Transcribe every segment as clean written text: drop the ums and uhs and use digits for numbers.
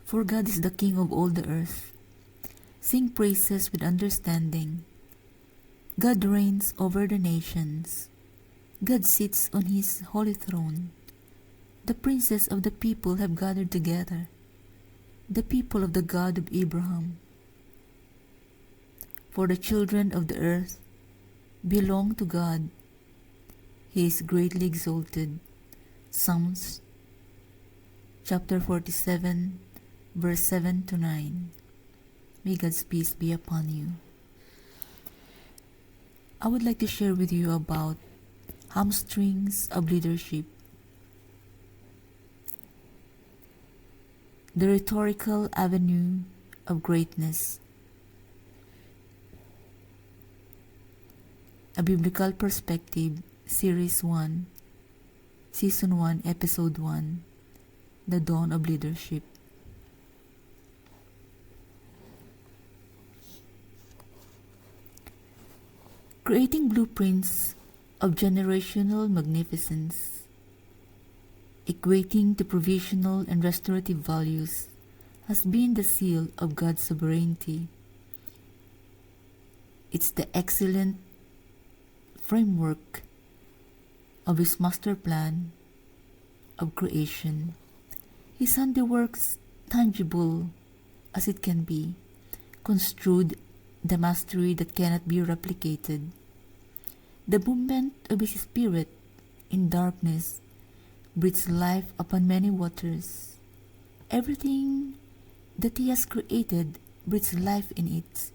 For God is the King of all the earth. Sing praises with understanding. God reigns over the nations. God sits on his holy throne. The princes of the people have gathered together, the people of the God of Abraham. For the children of the earth belong to God. He is greatly exalted. Psalms chapter 47, verse 7 to 9. May God's peace be upon you. I would like to share with you about hamstrings of leadership. The Rhetorical Avenue of Greatness. A Biblical Perspective, Series 1, Season 1, Episode 1, The Dawn of Leadership. Creating blueprints of generational magnificence, equating to provisional and restorative values, has been the seal of God's sovereignty. It's the excellent framework of His master plan of creation. His handiworks, tangible as it can be, construed the mastery that cannot be replicated. The movement of His Spirit in darkness breathes life upon many waters. Everything that He has created breathes life in it.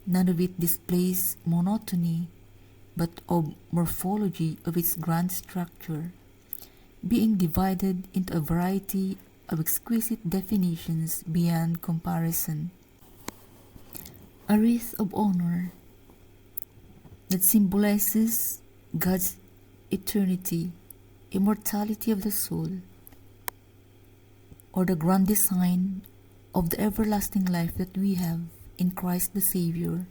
None of it displays monotony, but of morphology of its grand structure, being divided into a variety of exquisite definitions beyond comparison. A wreath of honor that symbolizes God's eternity, immortality of the soul, or the grand design of the everlasting life that we have in Christ the Savior.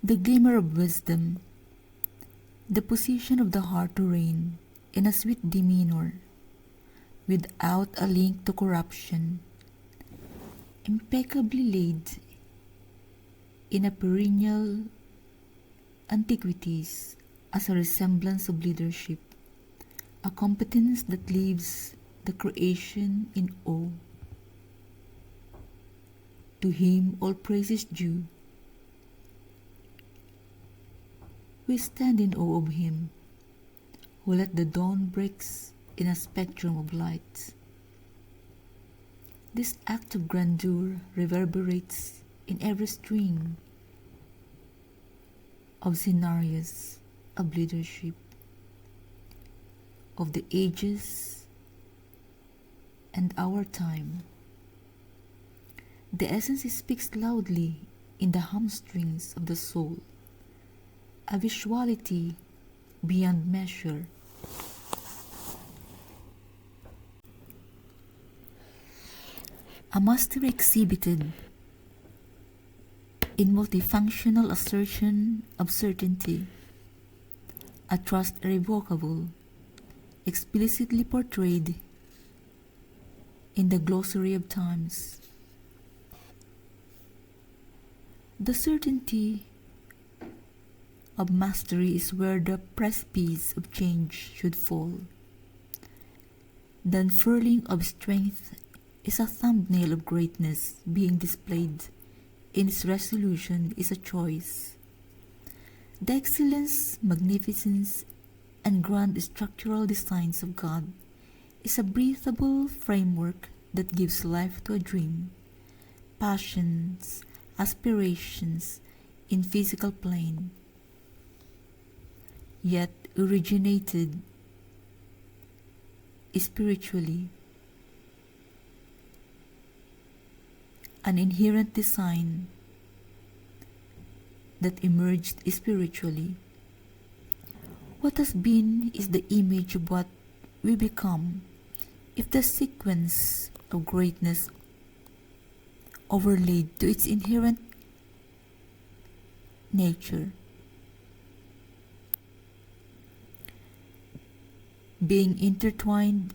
The glimmer of wisdom, the position of the heart to reign in a sweet demeanor, without a link to corruption, impeccably laid in a perennial antiquities as a resemblance of leadership, a competence that leaves the creation in awe. To Him all praise is due. We stand in awe of Him, who let the dawn breaks in a spectrum of light. This act of grandeur reverberates in every string of scenarios of leadership, of the ages and our time. The essence speaks loudly in the hamstrings of the soul, a visuality beyond measure. A mastery exhibited in multifunctional assertion of certainty, a trust irrevocable, explicitly portrayed in the glossary of times. The certainty of mastery is where the precipice of change should fall. The unfurling of strength is a thumbnail of greatness being displayed. In its resolution is a choice. The excellence, magnificence, and grand structural designs of God is a breathable framework that gives life to a dream, passions, aspirations in physical plane, yet originated spiritually. An inherent design that emerged spiritually. What has been is the image of what we become if the sequence of greatness overlaid to its inherent nature. Being intertwined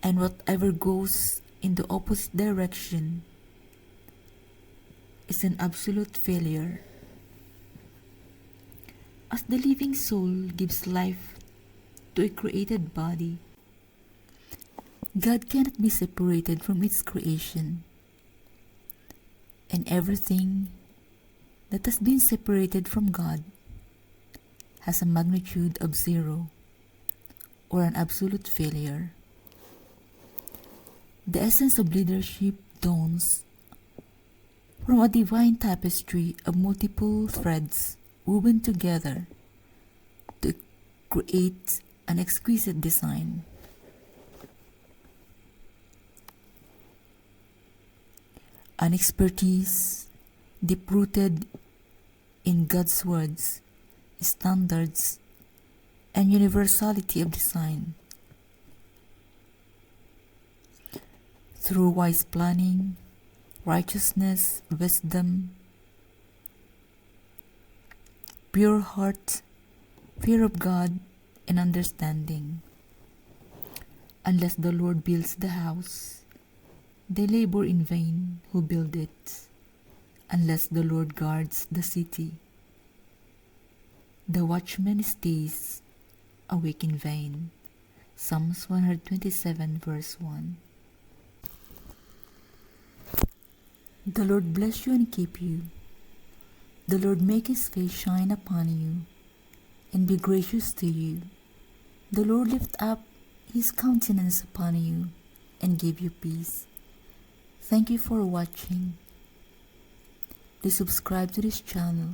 and whatever goes in the opposite direction is an absolute failure. As the living soul gives life to a created body, God cannot be separated from its creation, and everything that has been separated from God has a magnitude of 0 or an absolute failure. The essence of leadership dawns from a divine tapestry of multiple threads woven together to create an exquisite design. An expertise deep-rooted in God's words, standards, and universality of design. Through wise planning, righteousness, wisdom, pure heart, fear of God, and understanding. Unless the Lord builds the house, they labor in vain who build it. Unless the Lord guards the city, the watchman stays awake in vain. Psalms 127 verse 1. The Lord bless you and keep you. The Lord make his face shine upon you and be gracious to you. The Lord lift up his countenance upon you and give you peace. Thank you for watching. Please subscribe to this channel